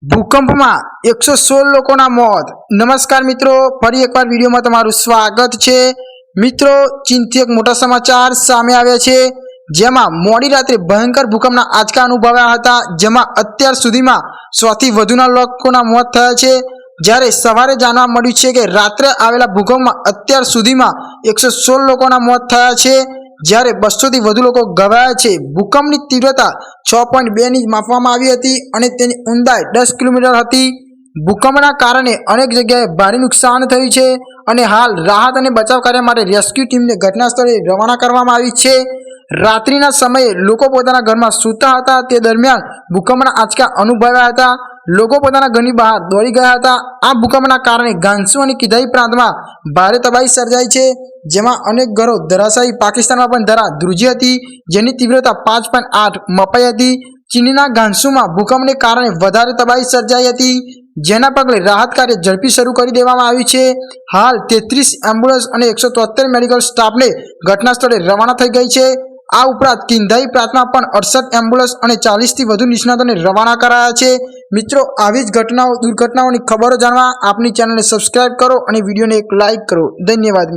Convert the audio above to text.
ભૂકંપમાં 116 લોકોના મોત। નમસ્કાર મિત્રો, ફરી એકવાર વિડીયોમાં તમારું સ્વાગત છે। મિત્રો, ચીનથી એક મોટા સમાચાર સામે આવ્યા છે, જેમાં મોડી રાત્રે ભયંકર ભૂકંપના આંચકા અનુભવાયા હતા, જેમાં અત્યાર સુધીમાં 100 થી વધુના લોકોના મોત થયા છે। જ્યારે સવારે જાણવા મળ્યું છે કે રાત્રે આવેલા ભૂકંપમાં અત્યાર સુધીમાં 116 લોકોના મોત થયા છે, જ્યારે 200 થી વધુ લોકો ઘવાયા છે। ભૂકંપની તીવ્રતા 6.2 ની માપવામાં આવી હતી અને તેની ઊંડાઈ 10 કિલોમીટર હતી। ભૂકંપના કારણે અનેક જગ્યાએ ભારે નુકસાન થયું છે અને હાલ રાહત અને બચાવ કાર્ય માટે રેસ્ક્યુ ટીમને ઘટના સ્થળે રવાના કરવામાં આવી છે। રાત્રિના સમયે લોકો પોતાના ઘરમાં સૂતા હતા, તે દરમિયાન ભૂકંપના આંચકા અનુભવાયા હતા। લોકો પોતાના ઘરની બહાર દોડી ગયા હતા। આ ભૂકંપના કારણે ગાંસુ અને કિધાઈ પ્રાંતમાં ભારે તબાહી સર્જાઈ છે, જેમાં અનેક ઘરો ધરાશાયી। પાકિસ્તાનમાં પણ ધરા ધ્રુજી હતી, જેની તીવ્રતા 5.8 મપાઈ હતી। ચીનના ગાંસુમાં ભૂકંપને કારણે વધારે તબાહી સર્જાઈ હતી, જેના પગલે રાહત કાર્ય ઝડપી શરૂ કરી દેવામાં આવ્યું છે। હાલ 33 એમ્બ્યુલન્સ અને 173 મેડિકલ સ્ટાફને ઘટના સ્થળે રવાના થઈ ગઈ છે। આ ઉપરાંત કિંધાઈ પ્રાંતમાં પણ 68 એમ્બ્યુલન્સ અને 40 થી વધુ નિષ્ણાતોને રવાના કરાયા છે। મિત્રો, આવી જ ઘટનાઓ, દુર્ઘટનાઓની ખબરો જાણવા આપણી ચેનલને સબસ્ક્રાઇબ કરો અને વિડીયોને એક લાઇક કરો। ધન્યવાદ।